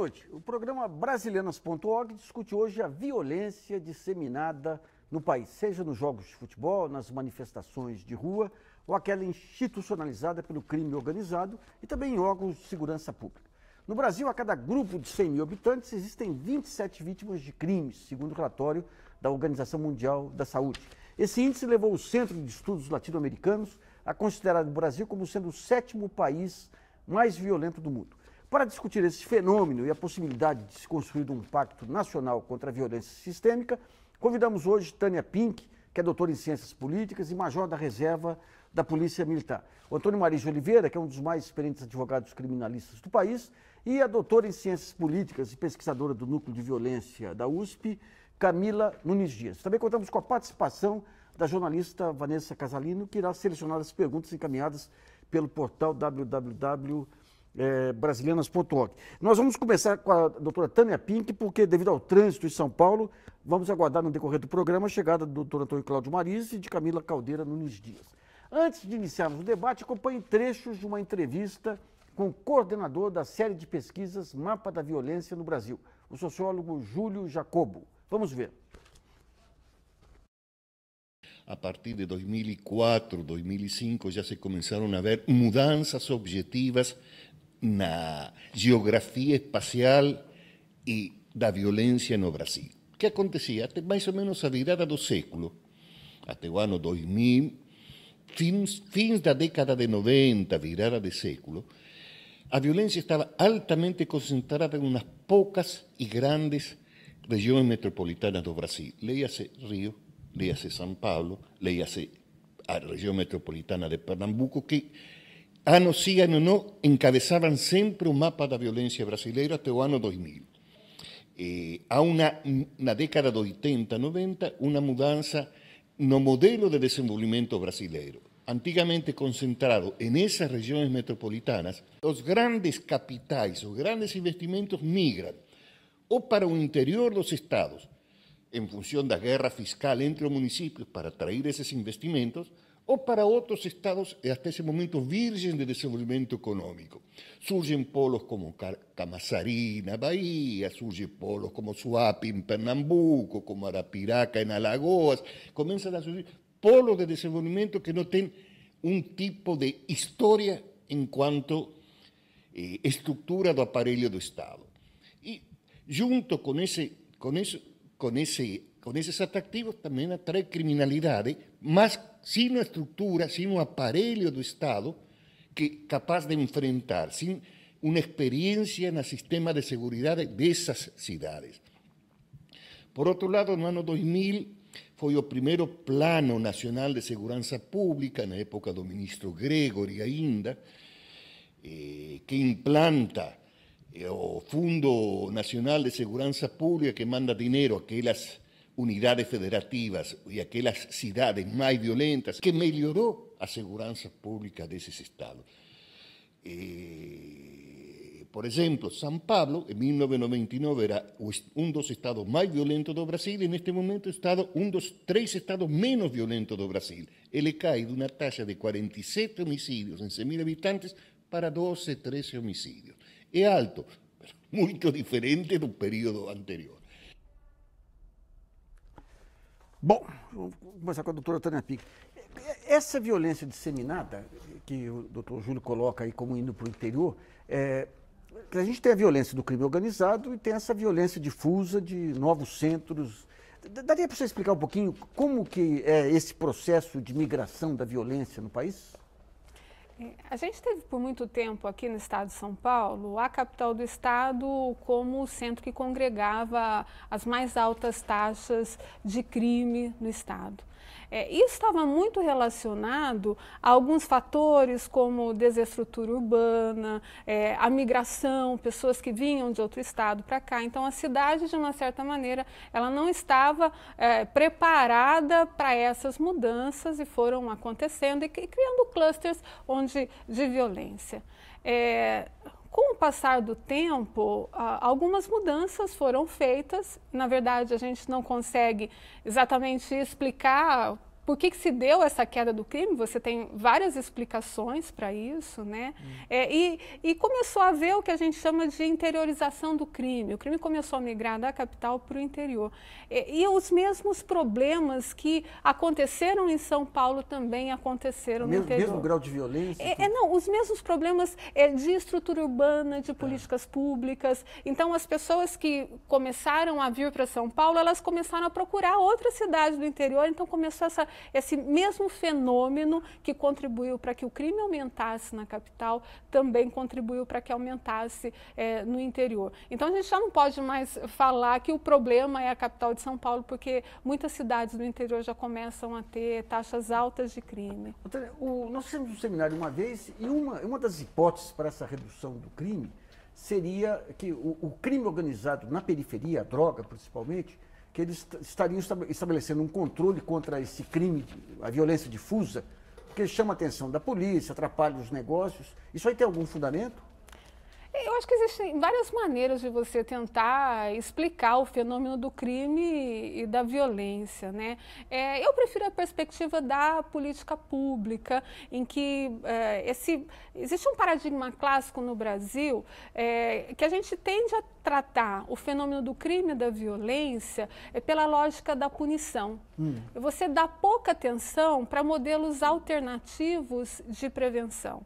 noite. O programa Brasilianas.org discute hoje a violência disseminada no país, seja nos jogos de futebol, nas manifestações de rua ou aquela institucionalizada pelo crime organizado e também em órgãos de segurança pública. No Brasil, a cada grupo de 100 mil habitantes, existem 27 vítimas de crimes, segundo o relatório da Organização Mundial da Saúde. Esse índice levou o Centro de Estudos Latino-Americanos a considerar o Brasil como sendo o 7º país mais violento do mundo. Para discutir esse fenômeno e a possibilidade de se construir um pacto nacional contra a violência sistêmica, convidamos hoje Tânia Pink, que é doutora em Ciências Políticas e major da reserva da Polícia Militar. O Antônio Maris de Oliveira, que é um dos mais experientes advogados criminalistas do país, e a doutora em Ciências Políticas e pesquisadora do Núcleo de Violência da USP, Camila Nunes Dias. Também contamos com a participação da jornalista Vanessa Casalino, que irá selecionar as perguntas encaminhadas pelo portal www.brasilianas.org. Nós vamos começar com a doutora Tânia Pink, porque devido ao trânsito em São Paulo, vamos aguardar no decorrer do programa a chegada do doutor Antônio Cláudio Maris e de Camila Caldeira Nunes Dias. Antes de iniciarmos o debate, acompanhe trechos de uma entrevista com o coordenador da série de pesquisas Mapa da Violência no Brasil, o sociólogo Júlio Jacobo. Vamos ver. A partir de 2004, 2005, já se começaram a ver mudanças objetivas na geografia espacial e da violência no Brasil. O que acontecia? Até mais ou menos a virada do século, até o ano 2000, fins da década de 90, virada de século, a violência estava altamente concentrada em umas poucas e grandes regiões metropolitanas do Brasil. Leia-se Rio, leia-se São Paulo, leia-se a região metropolitana de Pernambuco, que ano sim, ano não, encabeçavam sempre o mapa da violência brasileira até o ano 2000. Há na década de 80, 90, uma mudança no modelo de desenvolvimento brasileiro. Antigamente concentrado nessas regiões metropolitanas, os grandes capitais, os grandes investimentos migram ou para o interior dos estados, em função da guerra fiscal entre os municípios para atrair esses investimentos, ou para outros estados, até esse momento, virgens de desenvolvimento econômico. Surgem polos como Camaçari, na Bahia, surgem polos como Suape, em Pernambuco, como Arapiraca, em Alagoas. Começam a surgir polos de desenvolvimento que não têm um tipo de história enquanto estrutura do aparelho do Estado. E, junto com esses atrativos, também atrai criminalidade, mas sem uma estrutura, sem um aparelho do Estado que capaz de enfrentar, sem uma experiência no sistema de segurança dessas cidades. Por outro lado, no ano 2000, foi o primeiro Plano Nacional de Segurança Pública, na época do ministro Gregory ainda, que implanta o Fundo Nacional de Segurança Pública, que manda dinheiro àquelas unidades federativas e aquelas cidades mais violentas, que melhorou a segurança pública desses estados. Por exemplo, São Paulo, em 1999, era um dos estados mais violentos do Brasil e, neste momento, um dos 3 estados menos violentos do Brasil. Ele cai de uma taxa de 47 homicídios em 100 mil habitantes para 12, 13 homicídios. É alto, mas muito diferente do período anterior. Bom, vamos começar com a doutora Tânia Pink. Essa violência disseminada, que o doutor Júlio coloca aí como indo para o interior, a gente tem a violência do crime organizado e tem essa violência difusa de novos centros. Daria para você explicar um pouquinho como que é esse processo de migração da violência no país? A gente teve por muito tempo aqui no estado de São Paulo, a capital do estado como o centro que congregava as mais altas taxas de crime no estado. Isso estava muito relacionado a alguns fatores como desestrutura urbana, a migração, pessoas que vinham de outro estado para cá. Então, a cidade, de uma certa maneira, ela não estava preparada para essas mudanças e foram acontecendo e criando clusters de violência. Com o passar do tempo, algumas mudanças foram feitas. Na verdade, a gente não consegue exatamente explicar por que se deu essa queda do crime? Você tem várias explicações para isso, né? E começou a haver o que a gente chama de interiorização do crime. O crime começou a migrar da capital para o interior. E os mesmos problemas que aconteceram em São Paulo também aconteceram no interior. Mesmo grau de violência? Não, os mesmos problemas de estrutura urbana, de políticas públicas. Então, as pessoas que começaram a vir para São Paulo, elas começaram a procurar outras cidades do interior, então começou esse mesmo fenômeno que contribuiu para que o crime aumentasse na capital, também contribuiu para que aumentasse no interior. Então, a gente já não pode mais falar que o problema é a capital de São Paulo, porque muitas cidades do interior já começam a ter taxas altas de crime. Nós fizemos um seminário uma vez e uma das hipóteses para essa redução do crime seria que o crime organizado na periferia, a droga principalmente, que eles estariam estabelecendo um controle contra esse crime, a violência difusa, porque chama a atenção da polícia, atrapalha os negócios. Isso aí tem algum fundamento? Eu acho que existem várias maneiras de você tentar explicar o fenômeno do crime e da violência, né? Eu prefiro a perspectiva da política pública, em que existe um paradigma clássico no Brasil que a gente tende a tratar o fenômeno do crime e da violência pela lógica da punição. Você dá pouca atenção para modelos alternativos de prevenção.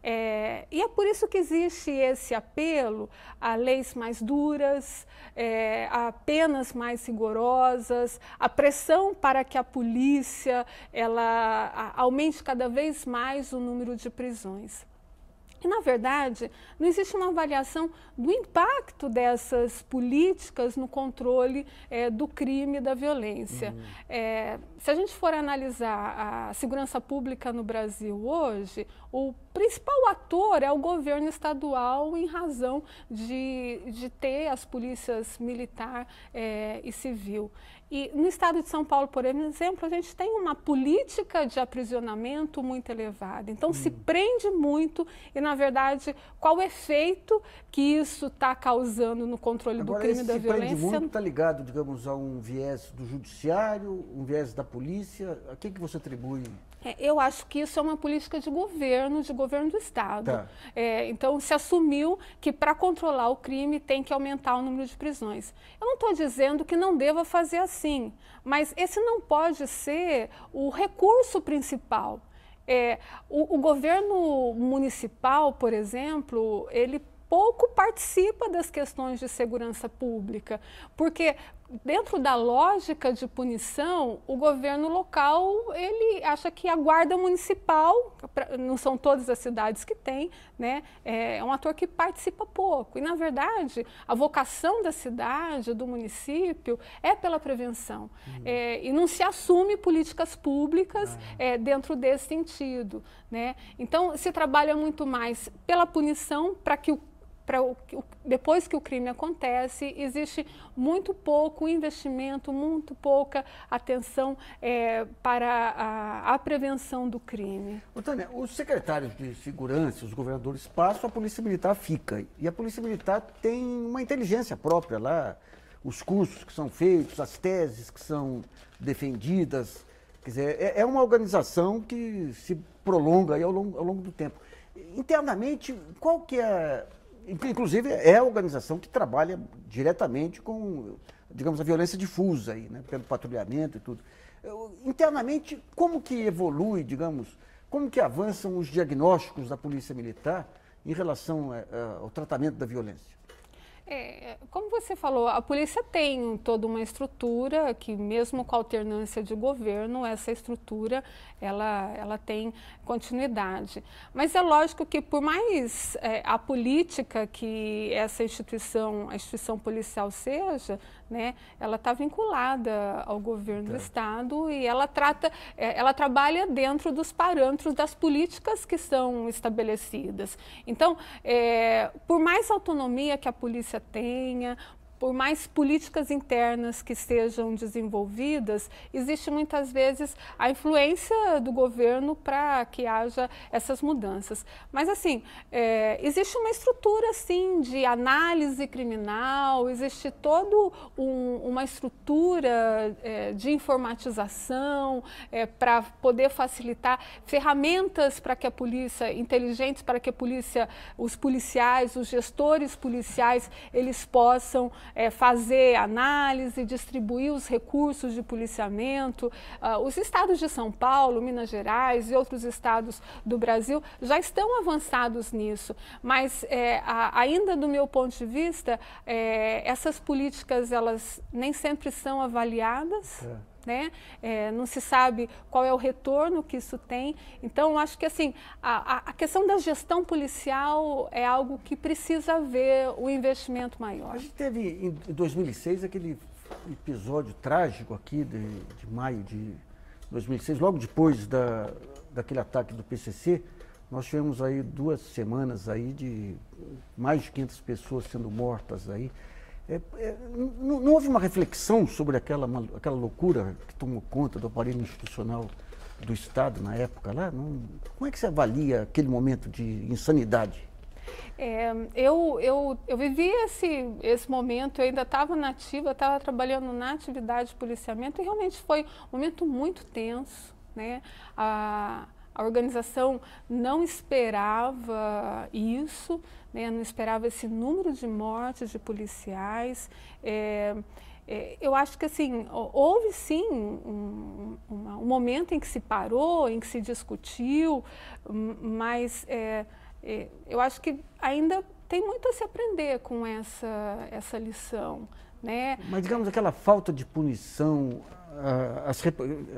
E é por isso que existe esse apelo a leis mais duras, a penas mais rigorosas, a pressão para que a polícia aumente cada vez mais o número de prisões. E, na verdade, não existe uma avaliação do impacto dessas políticas no controle do crime e da violência. Se a gente for analisar a segurança pública no Brasil hoje, o principal ator é o governo estadual em razão de ter as polícias militar e civil. E no estado de São Paulo, por exemplo, a gente tem uma política de aprisionamento muito elevada. Então, se prende muito e, na verdade, qual o efeito que isso está causando no controle do crime e da violência? Esse prende muito está ligado, digamos, a um viés do judiciário, um viés da polícia. A que você atribui? Eu acho que isso é uma política de governo do Estado. Tá. Então, se assumiu que para controlar o crime tem que aumentar o número de prisões. Eu não estou dizendo que não deva fazer assim, mas esse não pode ser o recurso principal. O governo municipal, por exemplo, ele pouco participa das questões de segurança pública, porque dentro da lógica de punição, o governo local, ele acha que a guarda municipal, não são todas as cidades que tem, né, é um ator que participa pouco. E, na verdade, a vocação da cidade, do município, é pela prevenção. E não se assume políticas públicas dentro desse sentido, né? Então, se trabalha muito mais pela punição para que depois que o crime acontece, existe muito pouco investimento, muito pouca atenção para a prevenção do crime. Tânia, os secretários de segurança, os governadores passam, a Polícia Militar fica. E a Polícia Militar tem uma inteligência própria lá, os cursos que são feitos, as teses que são defendidas. Quer dizer, é uma organização que se prolonga aí ao longo do tempo. Internamente, qual que é... Inclusive, é a organização que trabalha diretamente com, digamos, a violência difusa, aí, né, pelo patrulhamento e tudo. Internamente, como que evolui, digamos, como que avançam os diagnósticos da Polícia Militar em relação ao tratamento da violência? Como você falou, a polícia tem toda uma estrutura que, mesmo com a alternância de governo, essa estrutura ela tem continuidade. Mas é lógico que, por mais a política que essa instituição, a instituição policial seja, né, ela está vinculada ao governo do Estado e ela trabalha dentro dos parâmetros das políticas que são estabelecidas. Então, por mais autonomia que a polícia tenha, por mais políticas internas que sejam desenvolvidas, existe muitas vezes a influência do governo para que haja essas mudanças. Mas, assim, existe uma estrutura, sim, de análise criminal, existe toda uma estrutura de informatização para poder facilitar ferramentas para que a polícia, inteligentes para que a polícia, os policiais, os gestores policiais, eles possam fazer análise, distribuir os recursos de policiamento. Os estados de São Paulo, Minas Gerais e outros estados do Brasil já estão avançados nisso, mas ainda do meu ponto de vista, essas políticas elas nem sempre são avaliadas. Né? Não se sabe qual é o retorno que isso tem. Então, acho que assim, a questão da gestão policial é algo que precisa haver um investimento maior. A gente teve em 2006 aquele episódio trágico aqui de maio de 2006, logo depois daquele ataque do PCC. Nós tivemos aí 2 semanas aí de mais de 500 pessoas sendo mortas aí. Não houve uma reflexão sobre aquela loucura que tomou conta do aparelho institucional do Estado na época lá? Como é que você avalia aquele momento de insanidade? Eu vivi esse momento, eu ainda estava na ativa, estava trabalhando na atividade de policiamento e realmente foi um momento muito tenso, né? A organização não esperava isso, né? Não esperava esse número de mortes de policiais. Eu acho que assim, houve sim um momento em que se parou, em que se discutiu, mas eu acho que ainda tem muito a se aprender com essa lição, né? Mas digamos aquela falta de punição,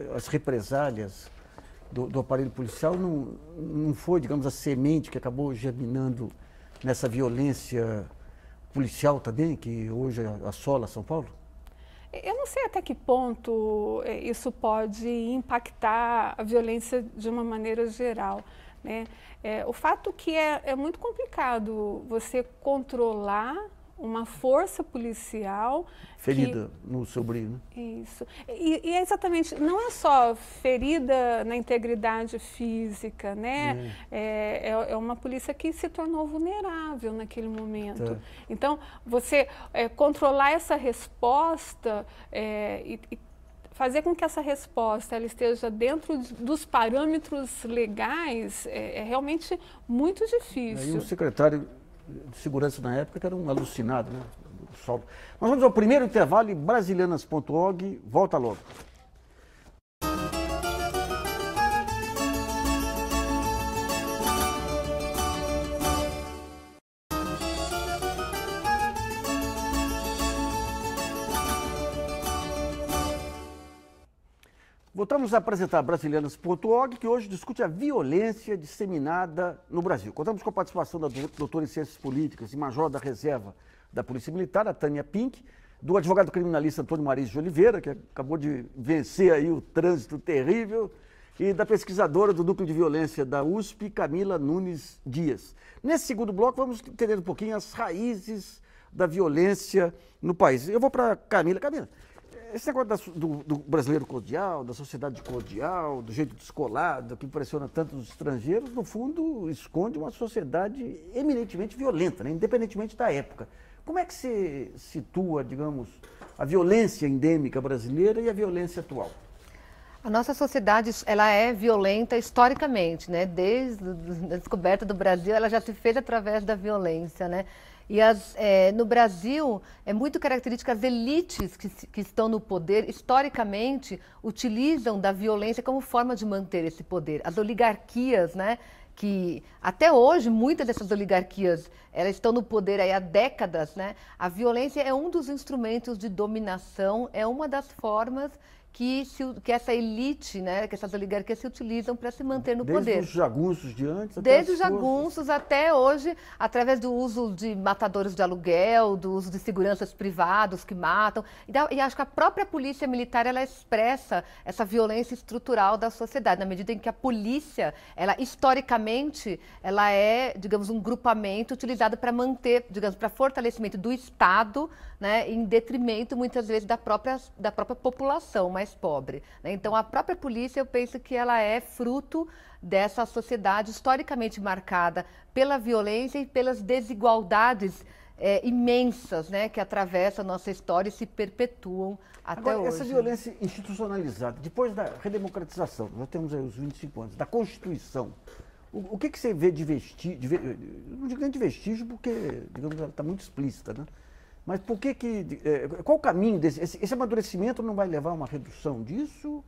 as represálias do aparelho policial não foi, digamos, a semente que acabou germinando nessa violência policial também, que hoje assola São Paulo? Eu não sei até que ponto isso pode impactar a violência de uma maneira geral, né? O fato que é muito complicado você controlar uma força policial ferida no seu brilho, né? Isso. E é exatamente, não é só ferida na integridade física, né? É uma polícia que se tornou vulnerável naquele momento. Então, você controlar essa resposta e fazer com que essa resposta ela esteja dentro dos parâmetros legais é realmente muito difícil. E o secretário de Segurança na época que era um alucinado, né? Nós vamos ao primeiro intervalo e brasilianas.org volta logo. Voltamos a apresentar brasilianas.org, que hoje discute a violência disseminada no Brasil. Contamos com a participação da doutora em Ciências Políticas e major da reserva da Polícia Militar, a Tânia Pink, do advogado criminalista Antônio Mariz de Oliveira, que acabou de vencer aí o trânsito terrível, e da pesquisadora do Núcleo de Violência da USP, Camila Nunes Dias. Nesse segundo bloco, vamos entender um pouquinho as raízes da violência no país. Eu vou para Camila. Camila, esse negócio do brasileiro cordial, da sociedade cordial, do jeito descolado, que impressiona tanto os estrangeiros, no fundo esconde uma sociedade eminentemente violenta, né? Independentemente da época. Como é que se situa, digamos, a violência endêmica brasileira e a violência atual? A nossa sociedade, ela é violenta historicamente, né? Desde a descoberta do Brasil, ela já se fez através da violência, né? E no Brasil, é muito característica, as elites que estão no poder, historicamente, utilizam da violência como forma de manter esse poder. As oligarquias, né? Que até hoje, muitas dessas oligarquias, elas estão no poder aí há décadas, né? A violência é um dos instrumentos de dominação, é uma das formas que essa elite, né, que essas oligarquias se utilizam para se manter no Desde poder. os jagunços de antes até Desde as os jagunços até hoje, através do uso de matadores de aluguel, do uso de seguranças privados que matam. E acho que a própria polícia militar, ela expressa essa violência estrutural da sociedade, na medida em que a polícia, ela historicamente, ela é, digamos, um grupamento utilizado para manter, digamos, para fortalecimento do Estado, né, em detrimento, muitas vezes, da própria população mais pobre, né? Então, a própria polícia, eu penso que ela é fruto dessa sociedade historicamente marcada pela violência e pelas desigualdades imensas, né, que atravessam a nossa história e se perpetuam até hoje. Essa violência institucionalizada, depois da redemocratização, nós temos aí os 25 anos, da Constituição, o que você vê de vestígio, não digo nem de vestígio porque, digamos, ela está muito explícita, né? Mas por que qual o caminho esse amadurecimento não vai levar a uma redução disso?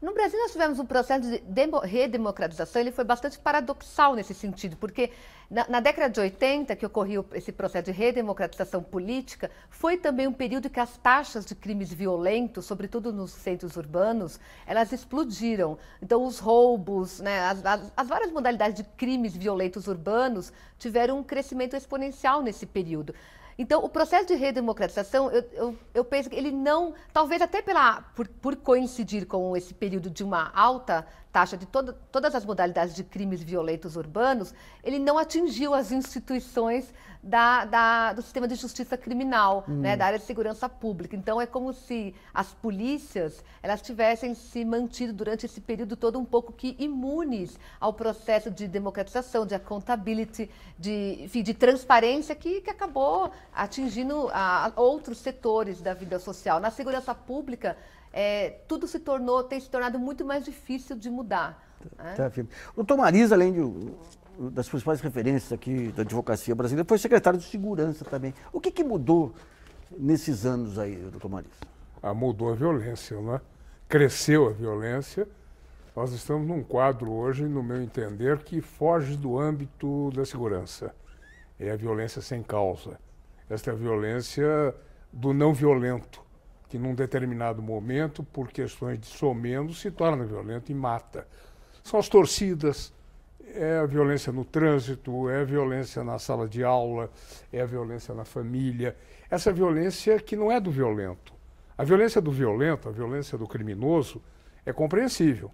No Brasil, nós tivemos um processo de redemocratização, ele foi bastante paradoxal nesse sentido, porque na década de 80, que ocorreu esse processo de redemocratização política, foi também um período que as taxas de crimes violentos, sobretudo nos centros urbanos, elas explodiram. Então, os roubos, né, as várias modalidades de crimes violentos urbanos tiveram um crescimento exponencial nesse período. Então, o processo de redemocratização, eu penso que ele não, talvez até por coincidir com esse período de uma alta taxa de todas as modalidades de crimes violentos urbanos, ele não atingiu as instituições do sistema de justiça criminal, né, da área de segurança pública. Então, é como se as polícias elas tivessem se mantido durante esse período todo um pouco que imunes ao processo de democratização, de accountability, de transparência que acabou atingindo outros setores da vida social. Na segurança pública, tudo tem se tornado muito mais difícil de mudar. Tá, o doutor Marisa, além das principais referências aqui da advocacia brasileira, foi secretário de Segurança também. O que mudou nesses anos aí, doutor Marisa? Mudou a violência, né? Cresceu a violência. Nós estamos num quadro hoje, no meu entender, que foge do âmbito da segurança. É a violência sem causa. Esta é a violência do não violento, que num determinado momento, por questões de somendo, se torna violento e mata. São as torcidas, é a violência no trânsito, é a violência na sala de aula, é a violência na família. Essa violência que não é do violento. A violência do violento, a violência do criminoso, é compreensível.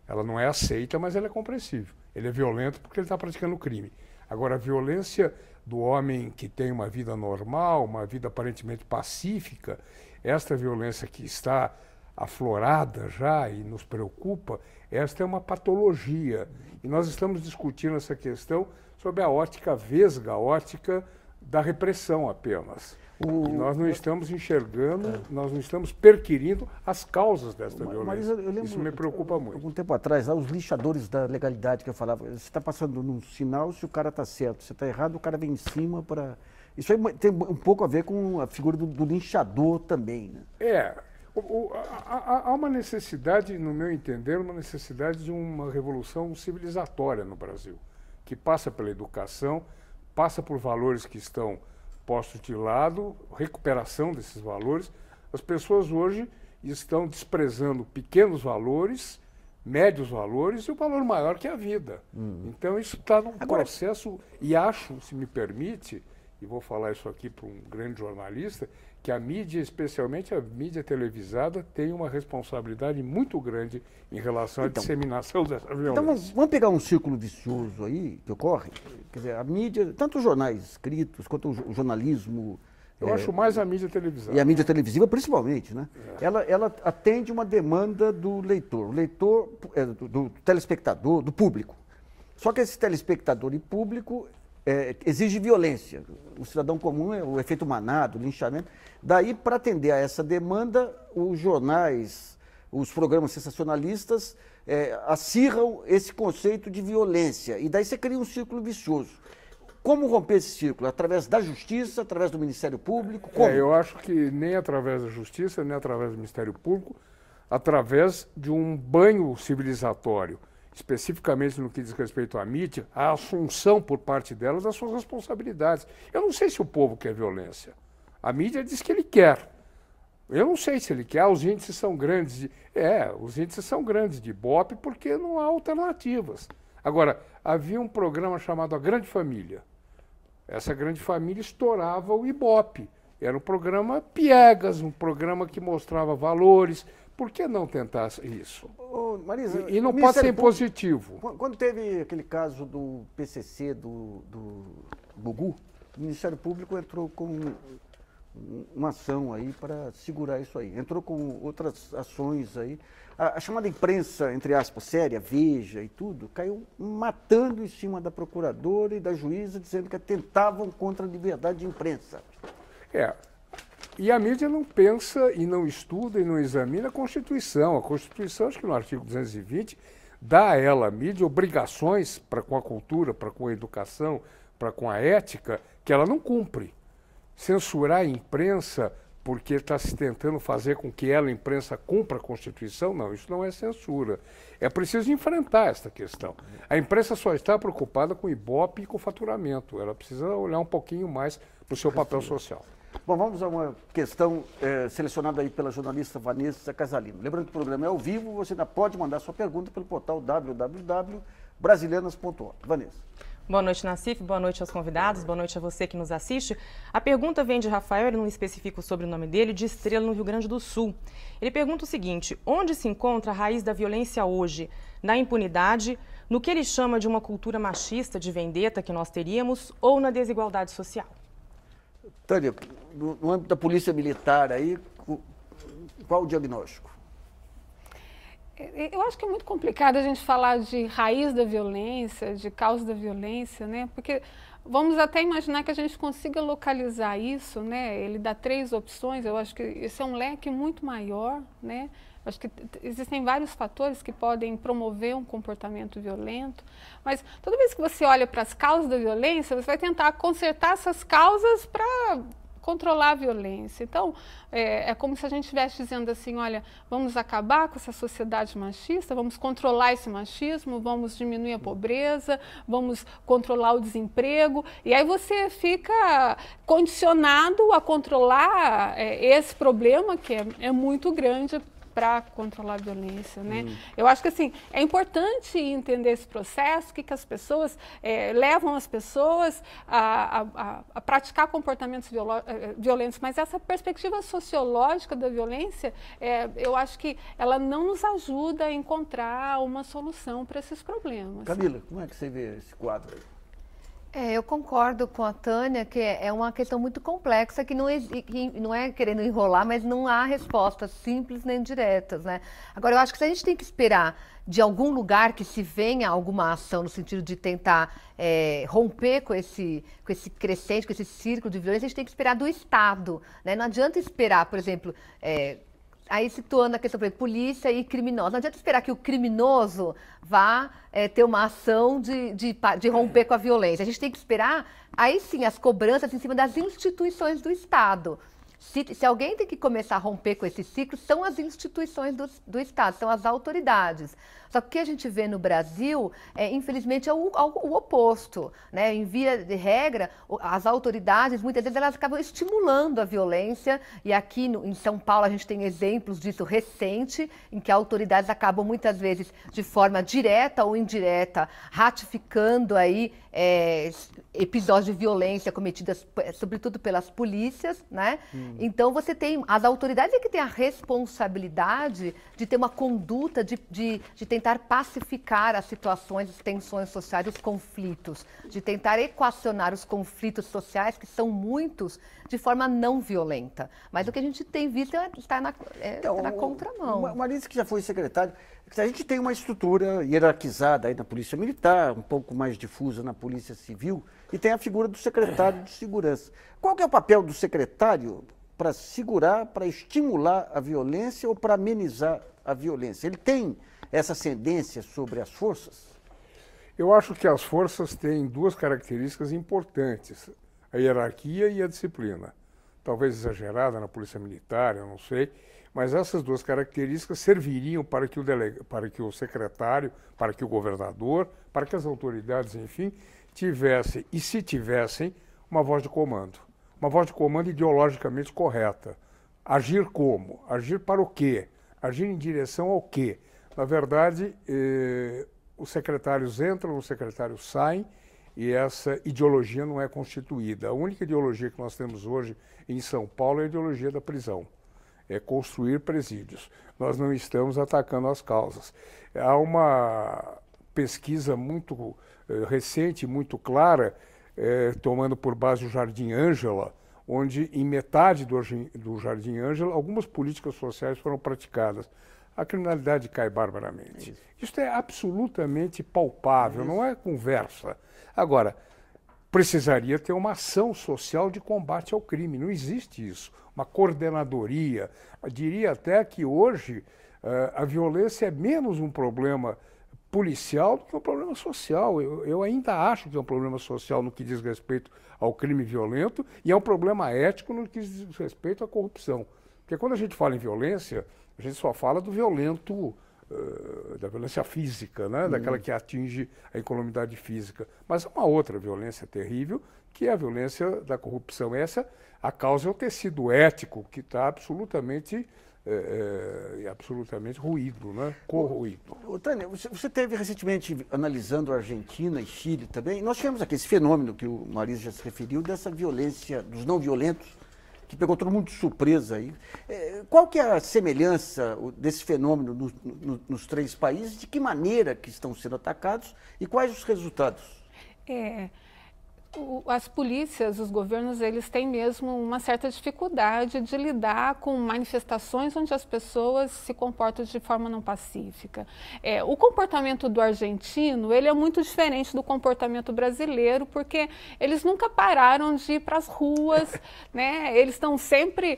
Ela não é aceita, mas ela é compreensível. Ele é violento porque ele está praticando crime. Agora, a violência do homem que tem uma vida normal, uma vida aparentemente pacífica, esta violência que está aflorada já e nos preocupa, esta é uma patologia. E nós estamos discutindo essa questão sob a ótica vesga, a ótica da repressão apenas. E nós não estamos enxergando, nós não estamos perquirindo as causas desta violência. Eu lembro, isso me preocupa muito. Algum tempo atrás, os lixadores da legalidade que eu falava, você está passando num sinal, se o cara está certo, se está errado, o cara vem em cima para... Isso aí tem um pouco a ver com a figura do linchador também, né? Há uma necessidade, no meu entender, uma necessidade de uma revolução civilizatória no Brasil, que passa pela educação, passa por valores que estão postos de lado, recuperação desses valores. As pessoas hoje estão desprezando pequenos valores, médios valores e o valor maior que é a vida. Então isso está num processo, e acho, se me permite, e vou falar isso aqui para um grande jornalista, que a mídia, especialmente a mídia televisada, tem uma responsabilidade muito grande em relação à disseminação dessa violência. Então vamos pegar um círculo vicioso aí que ocorre. Quer dizer, a mídia, tanto os jornais escritos quanto o jornalismo... Eu acho mais a mídia televisada. E a mídia televisiva, principalmente, né? Ela atende uma demanda do leitor, do telespectador, do público. Só que esse telespectador e público exige violência. O cidadão comum é o efeito manado, o linchamento. Daí, para atender a essa demanda, os jornais, os programas sensacionalistas acirram esse conceito de violência. E daí você cria um círculo vicioso. Como romper esse círculo? Através da justiça, através do Ministério Público? Como? Eu acho que nem através da justiça, nem através do Ministério Público, através de um banho civilizatório, especificamente no que diz respeito à mídia, a assunção por parte delas das suas responsabilidades. Eu não sei se o povo quer violência. A mídia diz que ele quer. Eu não sei se ele quer, os índices são grandes. Os índices são grandes de Ibope porque não há alternativas. Agora, havia um programa chamado A Grande Família. Essa Grande Família estourava o Ibope. Era um programa piegas, um programa que mostrava valores. Por que não tentar isso? Ô, Marisa, E não pode ser impositivo. Quando teve aquele caso do PCC, do Gugu, o Ministério Público entrou com uma ação aí para segurar isso aí. Entrou com outras ações aí. A chamada imprensa, entre aspas, séria, Veja e tudo, caiu matando em cima da procuradora e da juíza, dizendo que atentavam contra a liberdade de imprensa. E a mídia não pensa e não estuda e não examina a Constituição. A Constituição, acho que no artigo 220, dá a ela, a mídia, obrigações para com a cultura, para com a educação, para com a ética, que ela não cumpre. Censurar a imprensa porque está se tentando fazer com que ela, a imprensa, cumpra a Constituição, não, isso não é censura. É preciso enfrentar esta questão. A imprensa só está preocupada com o Ibope e com o faturamento. Ela precisa olhar um pouquinho mais para o seu papel social. Bom, vamos a uma questão selecionada aí pela jornalista Vanessa Casalino. Lembrando que o programa é ao vivo, você ainda pode mandar sua pergunta pelo portal www.brasilianas.org. Vanessa. Boa noite, Nassif. Boa noite aos convidados. Boa noite a você que nos assiste. A pergunta vem de Rafael, ele não especifica o sobrenome dele, de Estrela, no Rio Grande do Sul. Ele pergunta o seguinte: onde se encontra a raiz da violência hoje? Na impunidade, no que ele chama de uma cultura machista de vendetta que nós teríamos ou na desigualdade social? Tânia, no âmbito da polícia militar aí, qual o diagnóstico? Eu acho que é muito complicado a gente falar de raiz da violência, de causa da violência, né? Porque vamos até imaginar que a gente consiga localizar isso, né? Ele dá 3 opções, eu acho que esse é um leque muito maior, né? Acho que existem vários fatores que podem promover um comportamento violento, mas toda vez que você olha para as causas da violência, você vai tentar consertar essas causas para controlar a violência. Então, é como se a gente estivesse dizendo assim, olha, vamos acabar com essa sociedade machista, vamos controlar esse machismo, vamos diminuir a pobreza, vamos controlar o desemprego, e aí você fica condicionado a controlar esse problema que é muito grande para controlar a violência, né? Eu acho que assim, é importante entender esse processo, que as pessoas levam as pessoas a praticar comportamentos violentos, mas essa perspectiva sociológica da violência, eu acho que ela não nos ajuda a encontrar uma solução para esses problemas. Camila, como é que você vê esse quadro aí? Eu concordo com a Tânia que é uma questão muito complexa, que não é querendo enrolar, mas não há respostas simples nem diretas, né? Agora, eu acho que se a gente tem que esperar de algum lugar que se venha alguma ação no sentido de tentar romper com esse crescente, com esse círculo de violência, a gente tem que esperar do Estado, né? Não adianta esperar, por exemplo, aí situando a questão, por exemplo, polícia e criminosos. Não adianta esperar que o criminoso vá ter uma ação de romper com a violência. A gente tem que esperar, aí sim, as cobranças em cima das instituições do Estado. Se alguém tem que começar a romper com esse ciclo, são as instituições do Estado, são as autoridades. Só que o que a gente vê no Brasil, infelizmente, é o oposto, né? Em via de regra, as autoridades, muitas vezes, elas acabam estimulando a violência, e aqui em São Paulo a gente tem exemplos disso recente, em que autoridades acabam, muitas vezes, de forma direta ou indireta, ratificando aí episódios de violência cometidas, sobretudo pelas polícias, né? Então, você tem, as autoridades que têm a responsabilidade de ter uma conduta de tentar pacificar as situações, as tensões sociais, os conflitos, de tentar equacionar os conflitos sociais, que são muitos, de forma não violenta. Mas o que a gente tem visto está na contramão. Marisa, que já foi secretário, a gente tem uma estrutura hierarquizada aí na Polícia Militar, um pouco mais difusa na Polícia Civil, e tem a figura do secretário de Segurança. Qual que é o papel do secretário para segurar, para estimular a violência ou para amenizar a violência? Ele tem essa ascendência sobre as forças? Eu acho que as forças têm 2 características importantes, a hierarquia e a disciplina. Talvez exagerada na Polícia Militar, eu não sei, mas essas 2 características serviriam para que o secretário, para que o governador, para que as autoridades, enfim, tivessem, e se tivessem, uma voz de comando. Uma voz de comando ideologicamente correta, agir como? Agir para o quê? Agir em direção ao quê? Na verdade, os secretários entram, os secretários saem, e essa ideologia não é constituída. A única ideologia que nós temos hoje em São Paulo é a ideologia da prisão. É construir presídios. Nós não estamos atacando as causas. Há uma pesquisa muito recente, muito clara, tomando por base o Jardim Ângela, onde em metade do Jardim Ângela algumas políticas sociais foram praticadas. A criminalidade cai barbaramente. Isso é absolutamente palpável, não é conversa. Agora, precisaria ter uma ação social de combate ao crime, não existe isso. Uma coordenadoria. Eu diria até que hoje a violência é menos um problema policial do que um problema social. Eu ainda acho que é um problema social no que diz respeito ao crime violento e é um problema ético no que diz respeito à corrupção. Porque quando a gente fala em violência, a gente só fala do violento, da violência física, né? Daquela que atinge a incolumidade física. Mas há uma outra violência terrível, que é a violência da corrupção. Essa, a causa é o tecido ético, que está absolutamente ruído, né? Corroído. Tânia, você teve recentemente analisando a Argentina e Chile também. Nós tivemos aqui esse fenômeno que o Marisa já se referiu, dessa violência dos não violentos, que pegou todo mundo de surpresa aí. Qual que é a semelhança desse fenômeno nos três países? De que maneira que estão sendo atacados e quais os resultados? As polícias, os governos, eles têm mesmo uma certa dificuldade de lidar com manifestações onde as pessoas se comportam de forma não pacífica. O comportamento do argentino, ele é muito diferente do comportamento brasileiro, porque eles nunca pararam de ir para as ruas, né? Eles estão sempre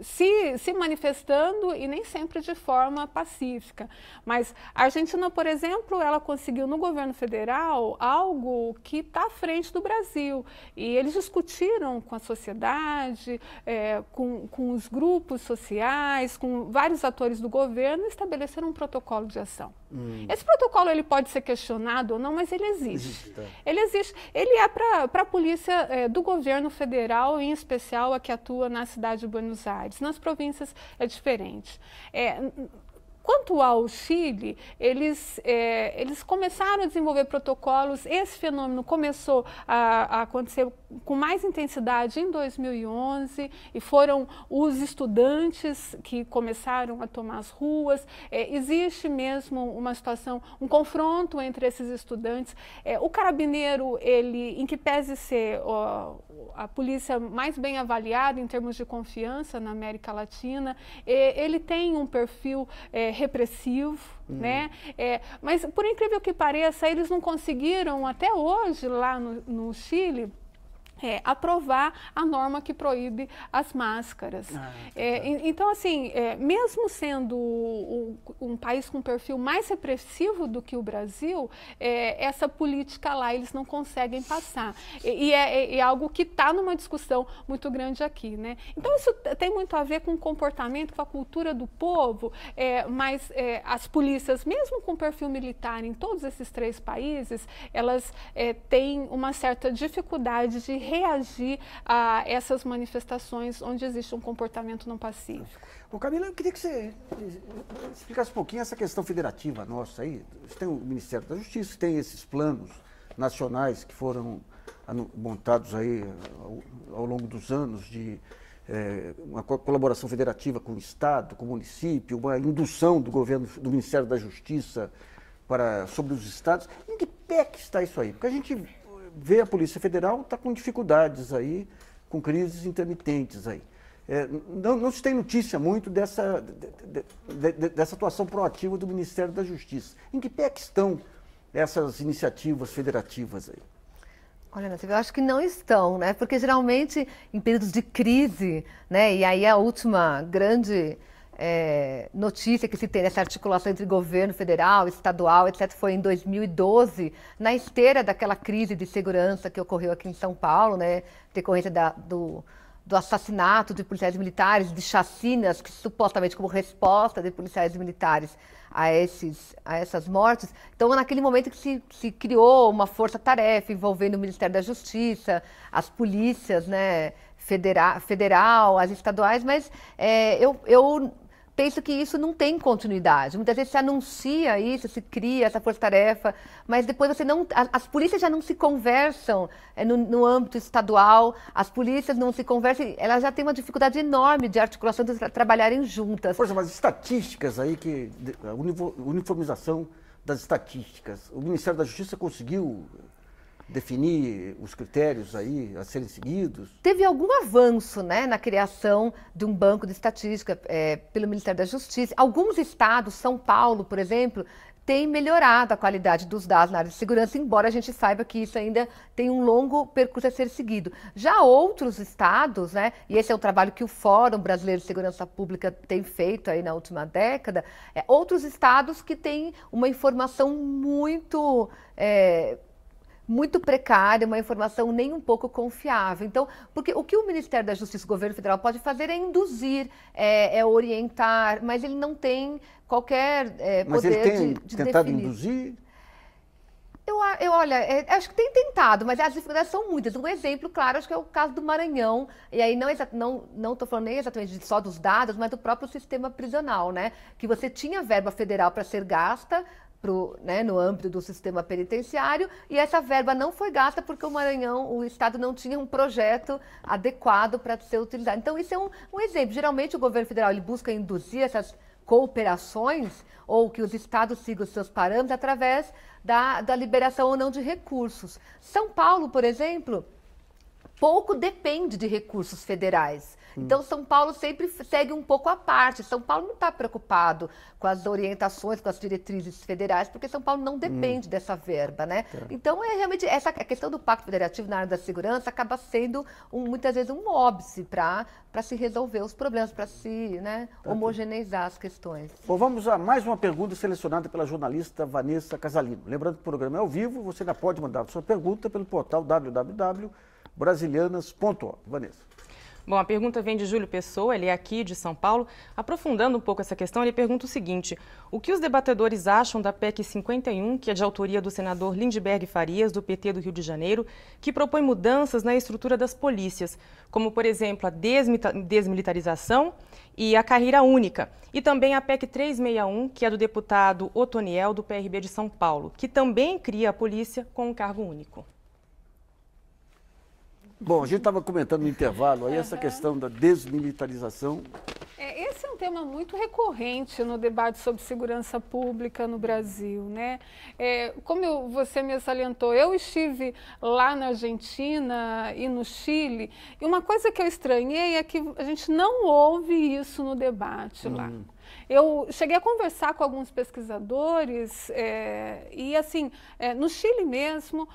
se manifestando e nem sempre de forma pacífica. Mas a Argentina, por exemplo, ela conseguiu no governo federal algo que está à frente do Brasil. E eles discutiram com a sociedade, com os grupos sociais, com vários atores do governo e estabeleceram um protocolo de ação. Esse protocolo ele pode ser questionado ou não, mas ele existe. Ele existe. Ele é para a polícia do governo federal, em especial a que atua na cidade de Buenos Aires. Nas províncias é diferente. Quanto ao Chile, eles começaram a desenvolver protocolos. Esse fenômeno começou a acontecer com mais intensidade em 2011 e foram os estudantes que começaram a tomar as ruas. Existe mesmo uma situação, um confronto entre esses estudantes. O carabineiro, em que pese ser a polícia mais bem avaliada em termos de confiança na América Latina, ele tem um perfil repressivo, né? Mas, por incrível que pareça, eles não conseguiram, até hoje, lá no Chile, aprovar a norma que proíbe as máscaras. Então, assim, mesmo sendo um país com um perfil mais repressivo do que o Brasil, essa política lá eles não conseguem passar. E é algo que está numa discussão muito grande aqui, né? Então, isso tem muito a ver com o comportamento, com a cultura do povo, mas as polícias, mesmo com perfil militar em todos esses três países, elas têm uma certa dificuldade de reagir a essas manifestações onde existe um comportamento não pacífico. Camila, eu queria que você explicasse um pouquinho essa questão federativa nossa aí. Você tem o Ministério da Justiça, tem esses planos nacionais que foram montados aí ao longo dos anos de uma colaboração federativa com o Estado, com o município, uma indução do governo, do Ministério da Justiça sobre os estados. Em que pé que está isso aí? Porque a gente vê a Polícia Federal está com dificuldades aí, com crises intermitentes aí. Não se tem notícia muito dessa atuação proativa do Ministério da Justiça. Em que pé que estão essas iniciativas federativas aí? Olha, Nath, eu acho que não estão, né? Porque geralmente em períodos de crise, né? E aí a última grande notícia que se tem nessa articulação entre governo federal, estadual, etc., foi em 2012, na esteira daquela crise de segurança que ocorreu aqui em São Paulo, né, decorrência do assassinato de policiais militares, de chacinas, que supostamente como resposta de policiais militares a essas mortes. Então, naquele momento que se criou uma força-tarefa envolvendo o Ministério da Justiça, as polícias, né, federal, as estaduais, mas eu penso que isso não tem continuidade. Muitas vezes se anuncia isso, se cria essa força-tarefa, mas depois as polícias já não se conversam no âmbito estadual, as polícias não se conversam, elas já têm uma dificuldade enorme de articulação, de trabalharem juntas. Por exemplo, as estatísticas aí, a uniformização das estatísticas, o Ministério da Justiça conseguiu definir os critérios aí a serem seguidos? Teve algum avanço, né, na criação de um banco de estatística pelo Ministério da Justiça. Alguns estados, São Paulo, por exemplo, tem melhorado a qualidade dos dados na área de segurança, embora a gente saiba que isso ainda tem um longo percurso a ser seguido. Já outros estados, né, e esse é o trabalho que o Fórum Brasileiro de Segurança Pública tem feito aí na última década, outros estados que têm uma informação muito precária, uma informação nem um pouco confiável. Então, porque o que o Ministério da Justiça e o Governo Federal pode fazer é induzir, orientar, mas ele não tem qualquer mas poder ele tem tentado definir. induzir? Olha, acho que tem tentado, mas as dificuldades são muitas. Um exemplo, claro, acho que é o caso do Maranhão, e aí não estou falando nem exatamente só dos dados, mas do próprio sistema prisional, né? Que você tinha verba federal para ser gasta, no âmbito do sistema penitenciário, e essa verba não foi gasta porque o Maranhão, o Estado não tinha um projeto adequado para ser utilizado. Então, isso é um exemplo. Geralmente, o governo federal ele busca induzir essas cooperações ou que os estados sigam os seus parâmetros através da liberação ou não de recursos. São Paulo, por exemplo, pouco depende de recursos federais. Então, São Paulo sempre segue um pouco à parte. São Paulo não está preocupado com as orientações, com as diretrizes federais, porque São Paulo não depende dessa verba, né? Então, realmente, a questão do Pacto Federativo na área da segurança acaba sendo, muitas vezes, um óbice para se resolver os problemas, para se homogeneizar as questões. Bom, vamos a mais uma pergunta selecionada pela jornalista Vanessa Casalino. Lembrando que o programa é ao vivo, você ainda pode mandar a sua pergunta pelo portal www.brasilianas.org. Vanessa. Bom, a pergunta vem de Júlio Pessoa, ele é aqui de São Paulo. Aprofundando um pouco essa questão, ele pergunta o seguinte: o que os debatedores acham da PEC 51, que é de autoria do senador Lindbergh Farias, do PT do Rio de Janeiro, que propõe mudanças na estrutura das polícias, como, por exemplo, a desmilitarização e a carreira única, e também a PEC 361, que é do deputado Otoniel, do PRB de São Paulo, que também cria a polícia com um cargo único? Bom, a gente estava comentando no intervalo aí essa questão da desmilitarização. Esse é um tema muito recorrente no debate sobre segurança pública no Brasil, né? Como você me salientou, eu estive lá na Argentina e no Chile, e uma coisa que eu estranhei é que a gente não ouve isso no debate lá. Eu cheguei a conversar com alguns pesquisadores e, assim, no Chile mesmo,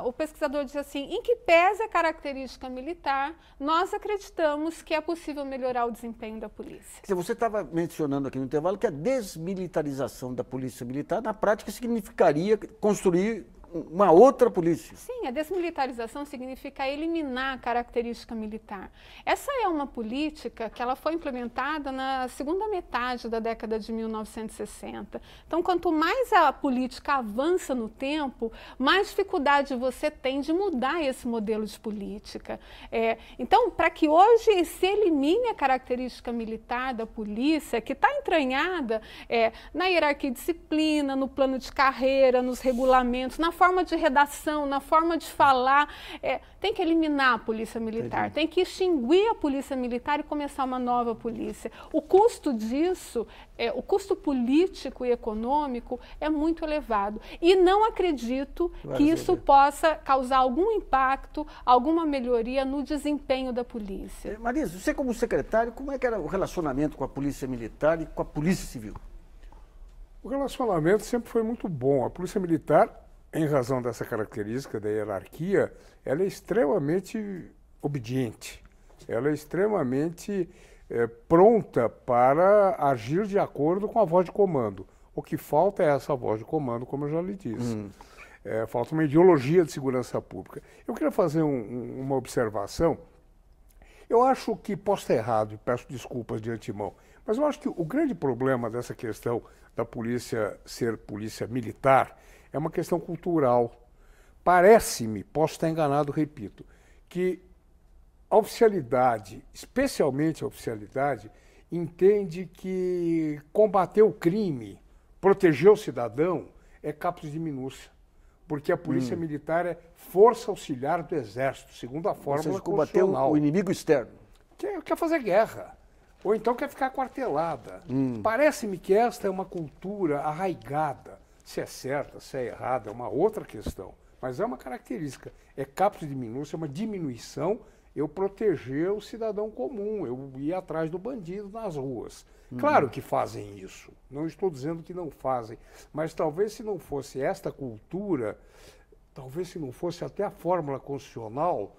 o pesquisador disse assim: em que pese a característica militar, nós acreditamos que é possível melhorar o desempenho da polícia. Quer dizer, você estava mencionando aqui no intervalo que a desmilitarização da polícia militar, na prática, significaria construir uma outra polícia. Sim, a desmilitarização significa eliminar a característica militar. Essa é uma política que ela foi implementada na segunda metade da década de 1960. Então, quanto mais a política avança no tempo, mais dificuldade você tem de mudar esse modelo de política. Então, para que hoje se elimine a característica militar da polícia, que está entranhada na hierarquia e disciplina, no plano de carreira, nos regulamentos, na forma de redação, na forma de falar, tem que eliminar a polícia militar, tem que extinguir a polícia militar e começar uma nova polícia. O custo disso, o custo político e econômico é muito elevado. E não acredito que isso possa causar algum impacto, alguma melhoria no desempenho da polícia. Marisa, você como secretário, como é que era o relacionamento com a polícia militar e com a polícia civil? O relacionamento sempre foi muito bom. A polícia militar, em razão dessa característica da hierarquia, ela é extremamente obediente, ela é extremamente pronta para agir de acordo com a voz de comando. O que falta é essa voz de comando, como eu já lhe disse. Falta uma ideologia de segurança pública. Eu queria fazer uma observação. Eu acho que, posso estar errado e peço desculpas de antemão, mas eu acho que o grande problema dessa questão da polícia ser polícia militar é uma questão cultural. Parece-me, posso estar enganado, repito, que a oficialidade, especialmente a oficialidade, entende que combater o crime, proteger o cidadão, é caput de minúcia. Porque a polícia militar é força auxiliar do exército, segundo a fórmula constitucional. Combater o inimigo externo. Quer fazer guerra. Ou então quer ficar quartelada. Parece-me que esta é uma cultura arraigada. Se é certa, se é errada, é uma outra questão. Mas é uma característica. É caput de minúcia, é uma diminuição. Eu proteger o cidadão comum, eu ir atrás do bandido nas ruas. Claro que fazem isso, não estou dizendo que não fazem, mas talvez se não fosse esta cultura, talvez se não fosse até a fórmula constitucional,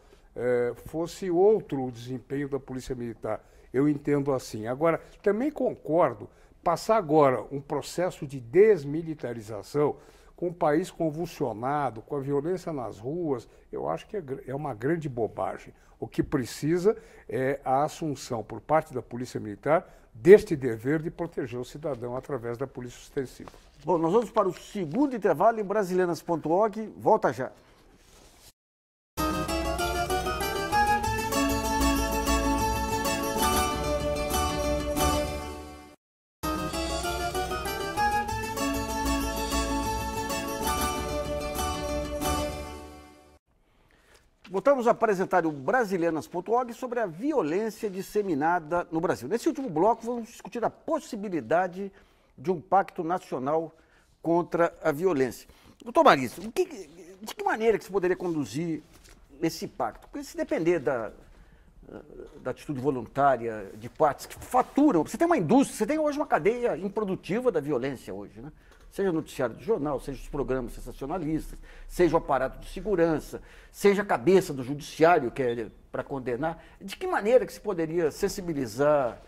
fosse outro o desempenho da Polícia Militar. Eu entendo assim. Agora, também concordo, passar agora um processo de desmilitarização, com o país convulsionado, com a violência nas ruas, eu acho que é uma grande bobagem. O que precisa é a assunção por parte da Polícia Militar deste dever de proteger o cidadão através da Polícia Ostensiva. Bom, nós vamos para o segundo intervalo em brasilianas.org. Volta já. Voltamos a apresentar o brasilianas.org sobre a violência disseminada no Brasil. Nesse último bloco, vamos discutir a possibilidade de um pacto nacional contra a violência. Doutor Marisa, de que maneira que se poderia conduzir esse pacto? Porque se depender da atitude voluntária de partes que faturam, você tem uma indústria, você tem hoje uma cadeia improdutiva da violência hoje, né? Seja noticiário de jornal, seja os programas sensacionalistas, seja o aparato de segurança, seja a cabeça do judiciário que é para condenar. De que maneira que se poderia sensibilizar?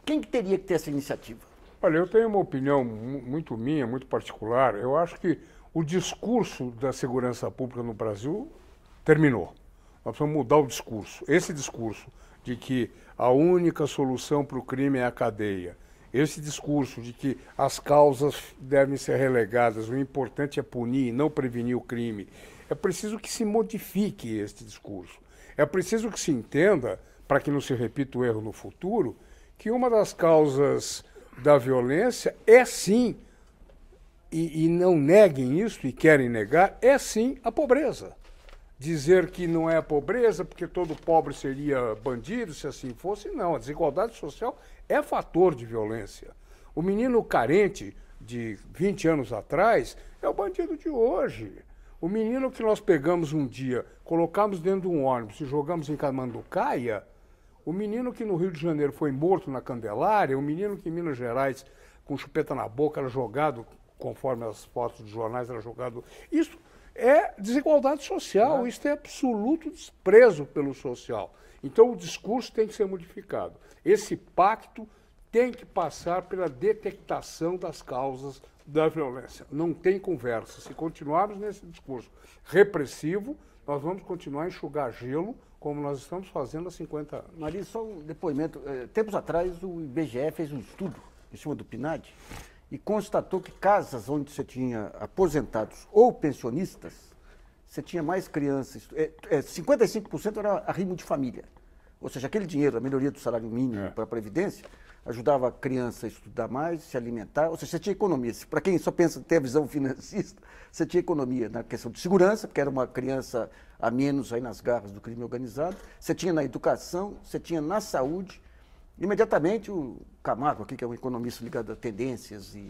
Quem que teria que ter essa iniciativa? Olha, eu tenho uma opinião muito minha, muito particular. Eu acho que o discurso da segurança pública no Brasil terminou. Nós precisamos mudar o discurso. Esse discurso de que a única solução para o crime é a cadeia, esse discurso de que as causas devem ser relegadas, o importante é punir e não prevenir o crime, é preciso que se modifique este discurso. É preciso que se entenda, para que não se repita o erro no futuro, que uma das causas da violência é sim, e não neguem isso e querem negar, é sim a pobreza. Dizer que não é a pobreza porque todo pobre seria bandido, se assim fosse, não. A desigualdade social é fator de violência. O menino carente de 20 anos atrás é o bandido de hoje. O menino que nós pegamos um dia, colocamos dentro de um ônibus e jogamos em Camanducaia, o menino que no Rio de Janeiro foi morto na Candelária, o menino que em Minas Gerais, com chupeta na boca, era jogado, conforme as fotos dos jornais, era jogado... Isso é desigualdade social, isso é absoluto desprezo pelo social. Então o discurso tem que ser modificado. Esse pacto tem que passar pela detectação das causas da violência. Não tem conversa. Se continuarmos nesse discurso repressivo, nós vamos continuar a enxugar gelo, como nós estamos fazendo há 50 anos. Maria, só um depoimento. Tempos atrás, o IBGE fez um estudo em cima do PNAD e constatou que casas onde você tinha aposentados ou pensionistas, você tinha mais crianças, 55% era arrimo de família. Ou seja, aquele dinheiro, a melhoria do salário mínimo para a Previdência, ajudava a criança a estudar mais, se alimentar, ou seja, você tinha economia. Para quem só pensa em ter a visão financista, você tinha economia na questão de segurança, porque era uma criança a menos aí nas garras do crime organizado, você tinha na educação, você tinha na saúde. Imediatamente o Camargo, aqui, que é um economista ligado a tendências, e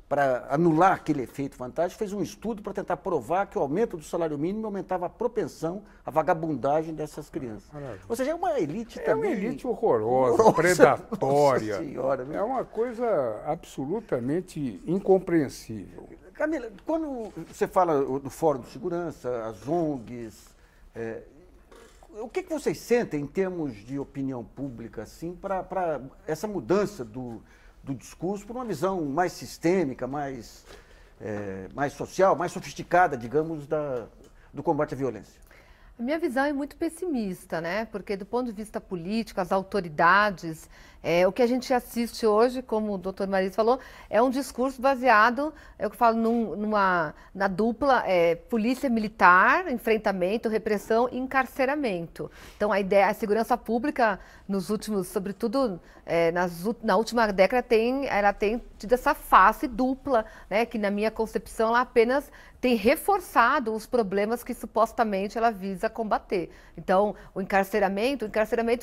para anular aquele efeito fantástico, fez um estudo para tentar provar que o aumento do salário mínimo aumentava a propensão à vagabundagem dessas crianças. Maravilha. Ou seja, é uma elite também... É uma elite horrorosa, predatória. Senhora, é uma coisa absolutamente incompreensível. Camila, quando você fala do Fórum de Segurança, as ONGs... o que vocês sentem em termos de opinião pública assim, para essa mudança do discurso para uma visão mais sistêmica, mais social, mais sofisticada, digamos, do combate à violência? A minha visão é muito pessimista, né? Porque do ponto de vista político, as autoridades, O que a gente assiste hoje, como o doutor Marisa falou, é um discurso baseado, é o que eu falo, na dupla polícia militar, enfrentamento, repressão e encarceramento. Então, a segurança pública, nos últimos, sobretudo na última década, ela tem tido essa face dupla, né, que na minha concepção ela apenas tem reforçado os problemas que supostamente ela visa combater. Então, o encarceramento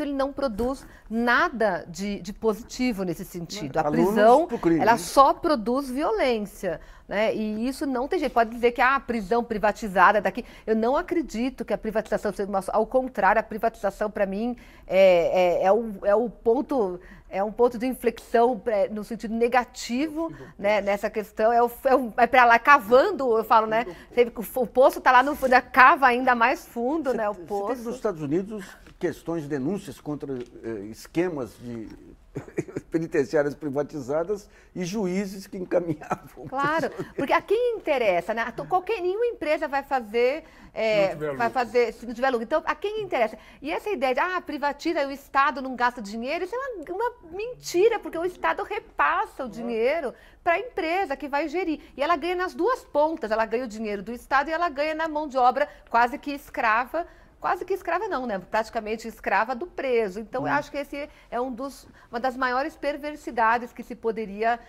ele não produz nada de positivo nesse sentido. A prisão, ela só produz violência, né? E isso não tem jeito. Pode dizer que a prisão privatizada daqui... Eu não acredito que a privatização seja ao contrário, a privatização, para mim, é um ponto de inflexão no sentido negativo, né, nessa questão. É para lá cavando, eu falo, né? O poço está lá no fundo, cava ainda mais fundo, né? O poço. Você teve nos Estados Unidos questões, denúncias contra esquemas de penitenciárias privatizadas e juízes que encaminhavam. Claro, porque a quem interessa, né? Nenhuma empresa vai fazer se não tiver lucro. Então, a quem interessa? E essa ideia de privatiza e o Estado não gasta dinheiro, isso é uma mentira, porque o Estado repassa o dinheiro para a empresa que vai gerir. E ela ganha nas duas pontas, ela ganha o dinheiro do Estado e ela ganha na mão de obra quase que escrava não, né? Praticamente escrava do preso. Então, eu acho que esse é uma das maiores perversidades que se poderia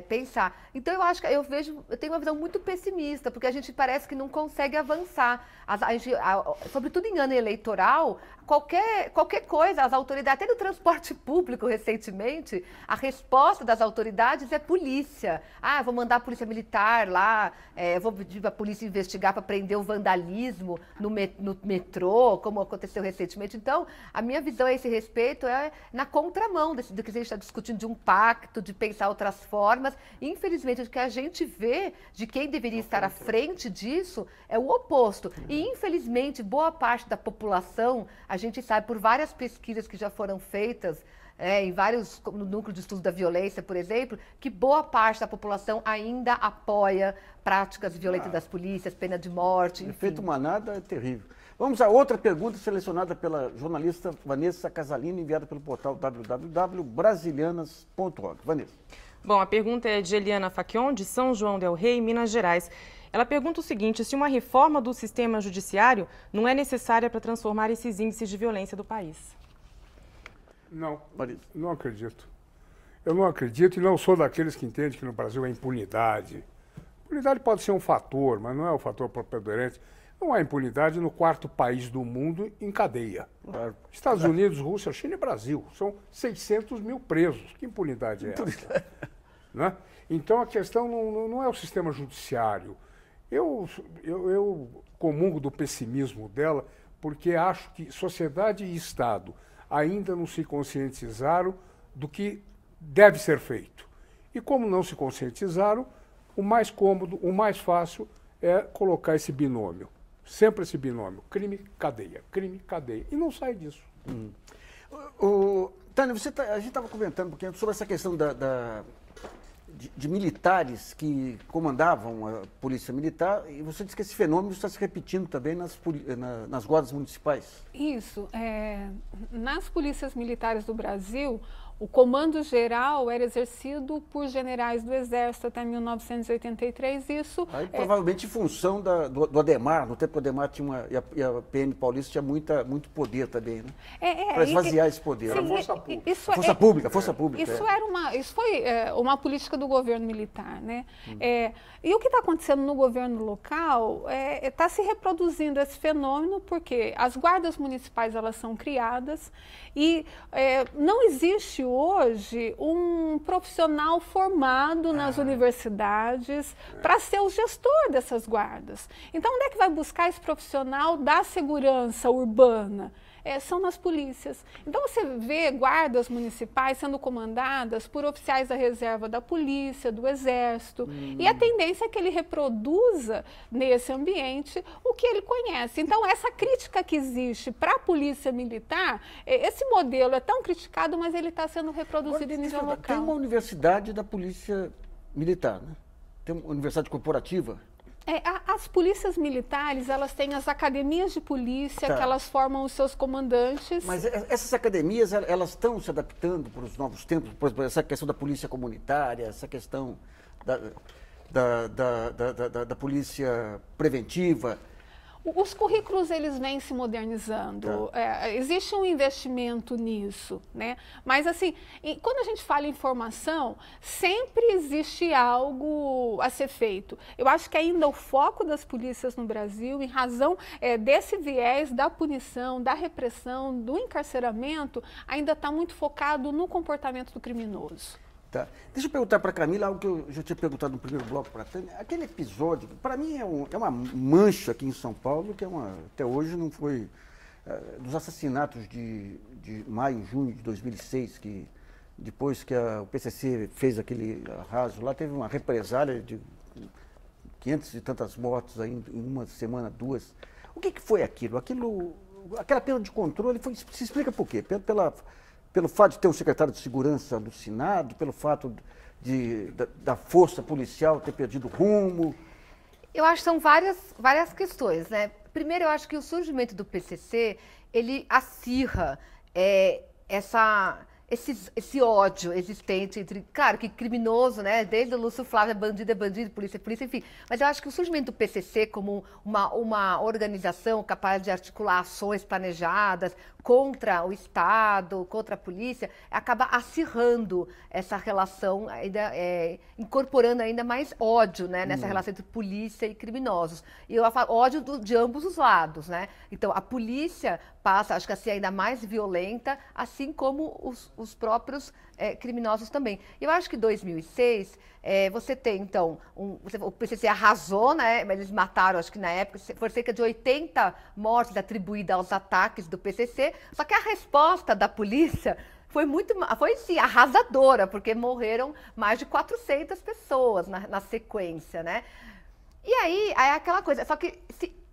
pensar. Então, eu tenho uma visão muito pessimista, porque a gente parece que não consegue avançar. Sobretudo em ano eleitoral, qualquer coisa, as autoridades, até no transporte público recentemente, a resposta das autoridades é polícia. Vou mandar a polícia militar lá, vou pedir para a polícia investigar para prender o vandalismo no metrô, como aconteceu recentemente. Então, a minha visão a esse respeito é na contramão do que a gente está discutindo, de um pacto, de pensar outras formas. Infelizmente, o que a gente vê de quem deveria estar à frente disso é o oposto. E, infelizmente, boa parte da população, a gente sabe por várias pesquisas que já foram feitas, em vários, no núcleo de estudo da violência, por exemplo, que boa parte da população ainda apoia práticas violentas das polícias, pena de morte, enfim. Efeito manada é terrível. Vamos a outra pergunta selecionada pela jornalista Vanessa Casalini, enviada pelo portal www.brasilianas.org. Vanessa. Bom, a pergunta é de Eliana Facchion, de São João del Rei, Minas Gerais. Ela pergunta o seguinte: se uma reforma do sistema judiciário não é necessária para transformar esses índices de violência do país? Não, não acredito. Eu não acredito e não sou daqueles que entendem que no Brasil há impunidade. Impunidade pode ser um fator, mas não é o fator preponderante. Não há impunidade no quarto país do mundo em cadeia. Claro. Estados Unidos, Rússia, China e Brasil. São 600 mil presos. Que impunidade é essa? Né? Então a questão não é o sistema judiciário. Eu comungo do pessimismo dela porque acho que sociedade e Estado ainda não se conscientizaram do que deve ser feito. E como não se conscientizaram, o mais cômodo, o mais fácil é colocar esse binômio. Sempre esse binômio, crime, cadeia, e não sai disso. Tânia, a gente estava comentando um pouquinho sobre essa questão de militares que comandavam a polícia militar, e você disse que esse fenômeno está se repetindo também nas guardas municipais. Isso. Nas polícias militares do Brasil, o comando geral era exercido por generais do Exército até 1983. Isso provavelmente em função do Adhemar, no tempo que o Adhemar tinha e a PM paulista tinha muito poder também, né? Para esvaziar esse poder. Sim, Força pública. Isso foi uma política do governo militar, né? E o que está acontecendo no governo local está se reproduzindo esse fenômeno, porque as guardas municipais elas são criadas e não existe hoje um profissional formado nas universidades para ser o gestor dessas guardas. Então, onde é que vai buscar esse profissional da segurança urbana? São nas polícias. Então, você vê guardas municipais sendo comandadas por oficiais da reserva da polícia, do Exército, e a tendência é que ele reproduza nesse ambiente o que ele conhece. Então, essa crítica que existe para a polícia militar, esse modelo é tão criticado, mas ele está sendo reproduzido em nível local. Tem uma universidade da polícia militar, né? Tem uma universidade corporativa? as polícias militares, elas têm as academias de polícia, que elas formam os seus comandantes. Mas essas academias, elas estão se adaptando para os novos tempos, por exemplo, essa questão da polícia comunitária, essa questão da polícia preventiva. Os currículos, eles vêm se modernizando, existe um investimento nisso, né? Mas, assim, quando a gente fala em formação, sempre existe algo a ser feito. Eu acho que ainda o foco das polícias no Brasil, em razão desse viés da punição, da repressão, do encarceramento, ainda está muito focado no comportamento do criminoso. Tá. Deixa eu perguntar para a Camila algo que eu já tinha perguntado no primeiro bloco para a Tânia. Aquele episódio, para mim, é uma mancha aqui em São Paulo, que até hoje não foi... dos assassinatos de maio e junho de 2006, que depois que o PCC fez aquele arraso lá, teve uma represália de 500 e tantas mortes aí, em uma semana, 2. O que foi aquilo? Aquela perda de controle, se explica por quê? Pelo fato de ter um secretário de segurança alucinado, pelo fato da força policial ter perdido rumo? Eu acho que são várias questões, né? Primeiro, eu acho que o surgimento do PCC, ele acirra esse ódio existente entre, claro, que criminoso, né? Desde o Lúcio Flávio, é bandido, polícia, enfim. Mas eu acho que o surgimento do PCC como uma organização capaz de articular ações planejadas contra o Estado, contra a polícia, acaba acirrando essa relação, incorporando ainda mais ódio, né? Nessa relação entre polícia e criminosos. E eu falo ódio de ambos os lados, né? Então, a polícia passa, acho que a ser ainda mais violenta, assim como os próprios criminosos também. Eu acho que em 2006, você tem, então, o PCC arrasou, né? Mas eles mataram, acho que na época, foram cerca de 80 mortes atribuídas aos ataques do PCC, só que a resposta da polícia foi sim, arrasadora, porque morreram mais de 400 pessoas na sequência, né? E aí é aquela coisa, só que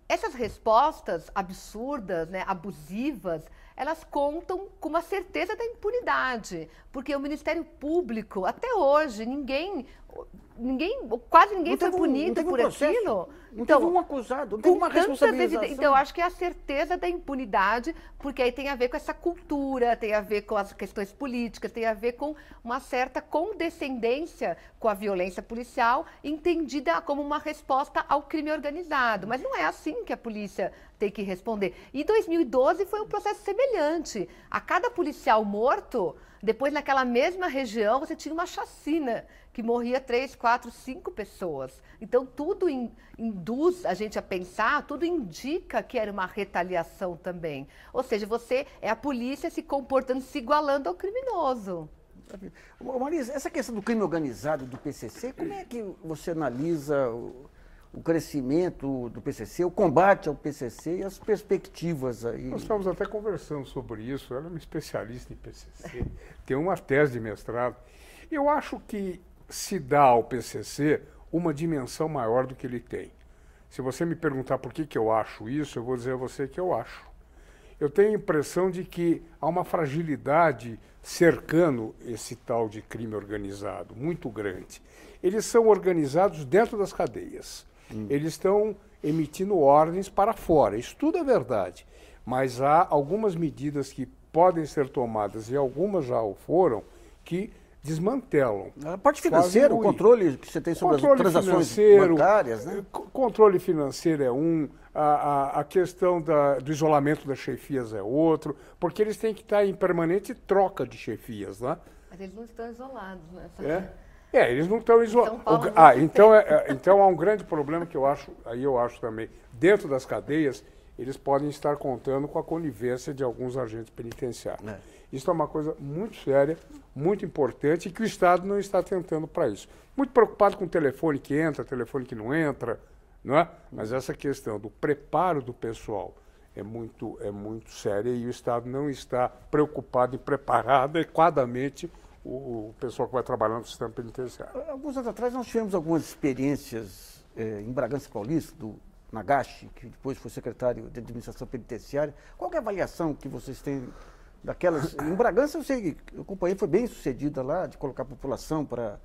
essas respostas absurdas, né, abusivas, elas contam com uma certeza da impunidade, porque o Ministério Público, até hoje, quase ninguém foi punido por aquilo. Não teve um acusado, não teve uma responsabilização. Então, eu acho que é a certeza da impunidade, porque aí tem a ver com essa cultura, tem a ver com as questões políticas, tem a ver com uma certa condescendência com a violência policial, entendida como uma resposta ao crime organizado. Mas não é assim que a polícia tem que responder. E 2012 foi um processo semelhante. A cada policial morto, depois naquela mesma região, você tinha uma chacina, que morria 3, 4, 5 pessoas. Então, tudo induz a gente a pensar, tudo indica que era uma retaliação também. Ou seja, é a polícia se comportando, se igualando ao criminoso. Marisa, essa questão do crime organizado do PCC, como é que você analisa o crescimento do PCC, o combate ao PCC e as perspectivas aí? Nós estamos até conversando sobre isso. Ela é uma especialista em PCC, tem uma tese de mestrado. Eu acho que se dá ao PCC uma dimensão maior do que ele tem. Se você me perguntar por que eu acho isso, eu vou dizer a você que eu acho. Eu tenho a impressão de que há uma fragilidade cercando esse tal de crime organizado, muito grande. Eles são organizados dentro das cadeias. Eles estão emitindo ordens para fora. Isso tudo é verdade. Mas há algumas medidas que podem ser tomadas, e algumas já o foram, que desmantelam. A parte financeira, o controle que você tem sobre as transações bancárias, né? Controle financeiro é a questão do isolamento das chefias é outro, porque eles têm que estar em permanente troca de chefias, né? Mas eles não estão isolados, né? Eles não estão isolados. Então há um grande problema que eu acho também, dentro das cadeias, eles podem estar contando com a conivência de alguns agentes penitenciários. Isso é uma coisa muito séria, muito importante, e que o Estado não está atentando para isso. Muito preocupado com o telefone que entra, telefone que não entra, não é? Mas essa questão do preparo do pessoal é muito séria, e o Estado não está preocupado em preparar adequadamente o pessoal que vai trabalhar no sistema penitenciário. Alguns anos atrás nós tivemos algumas experiências em Bragança Paulista, do Nagashi, que depois foi secretário de administração penitenciária. Qual é a avaliação que vocês têm daquelas? Em Bragança, eu acompanhei, foi bem sucedida lá, de colocar a população para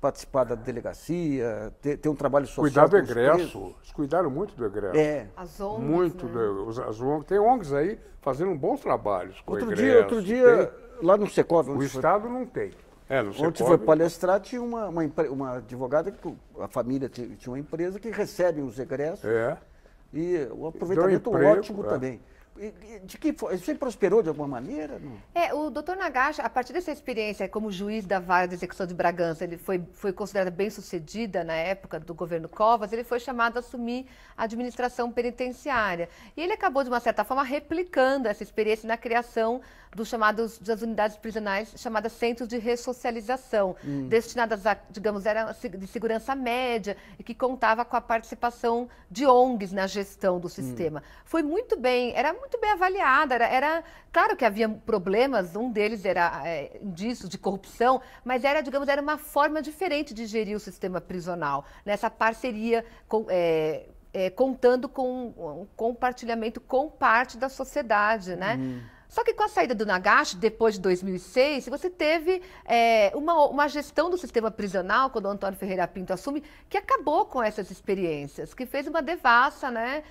participar da delegacia, ter um trabalho social. Cuidar do egresso. Eles cuidaram muito do egresso. As ONGs, muito, né? As ONGs. Tem ONGs aí fazendo bons trabalhos com Outro egresso. dia, lá no Secov... O Estado não tem. No onde você foi palestrar, tinha uma advogada, a família tinha uma empresa que recebe os egressos. E o aproveitamento ótimo também. Isso aí prosperou de alguma maneira? Não? O doutor Nagashi, a partir dessa experiência como juiz da Vara de Execução de Bragança, ele foi considerado bem sucedida na época do governo Covas, ele foi chamado a assumir a administração penitenciária. E ele acabou, de uma certa forma, replicando essa experiência na criação das unidades prisionais chamadas centros de ressocialização, destinadas a, digamos, era de segurança média e que contava com a participação de ONGs na gestão do sistema. Era muito bem avaliada, era claro que havia problemas, um deles era indícios de corrupção, mas era uma forma diferente de gerir o sistema prisional, nessa parceria contando com um compartilhamento com parte da sociedade, né? Só que com a saída do Nagashi, depois de 2006, você teve uma gestão do sistema prisional, quando o Antônio Ferreira Pinto assume, que acabou com essas experiências, que fez uma devassa, né?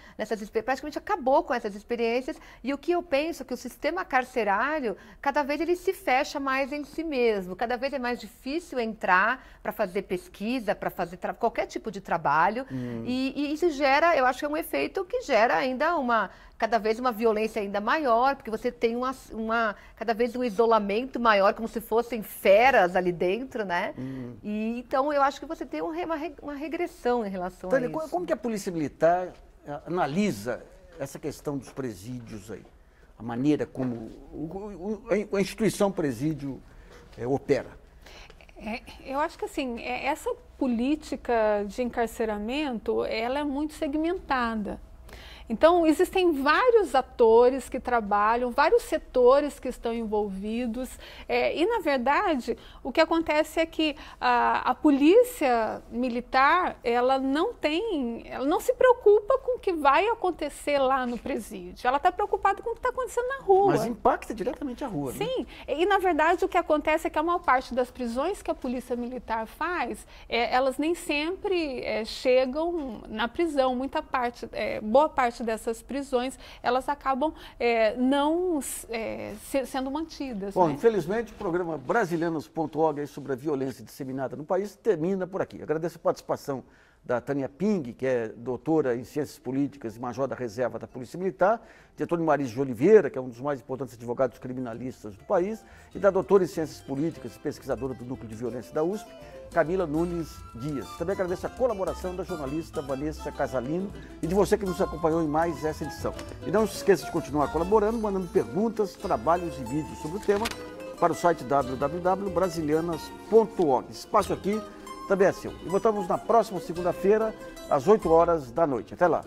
Praticamente acabou com essas experiências. E o que eu penso é que o sistema carcerário, cada vez ele se fecha mais em si mesmo, cada vez é mais difícil entrar para fazer pesquisa, para fazer qualquer tipo de trabalho. E isso gera, eu acho que é um efeito que gera ainda cada vez uma violência ainda maior, porque você tem cada vez um isolamento maior, como se fossem feras ali dentro, né? E então eu acho que você tem uma regressão em relação a isso. Como que a Polícia Militar analisa essa questão dos presídios aí? A maneira como a instituição presídio opera? Eu acho que assim, essa política de encarceramento, ela é muito segmentada. Então, existem vários atores que trabalham, vários setores que estão envolvidos e, na verdade, o que acontece é que a polícia militar, ela não se preocupa com o que vai acontecer lá no presídio, ela está preocupada com o que está acontecendo na rua. Mas impacta diretamente a rua, né? Sim, e na verdade o que acontece é que a maior parte das prisões que a polícia militar faz, elas nem sempre chegam na prisão, boa parte dessas prisões, elas acabam não sendo mantidas. Bom, né? Infelizmente, o programa Brasilianos.org sobre a violência disseminada no país termina por aqui. Agradeço a participação da Tânia Ping, que é doutora em Ciências Políticas e major da reserva da Polícia Militar, de Antônio Maris de Oliveira, que é um dos mais importantes advogados criminalistas do país, e da doutora em Ciências Políticas e pesquisadora do Núcleo de Violência da USP, Camila Nunes Dias. Também agradeço a colaboração da jornalista Vanessa Casalino e de você que nos acompanhou em mais essa edição. E não se esqueça de continuar colaborando, mandando perguntas, trabalhos e vídeos sobre o tema para o site www.brasilianas.org. Espaço aqui também é seu. E voltamos na próxima segunda-feira, às 8 horas da noite. Até lá.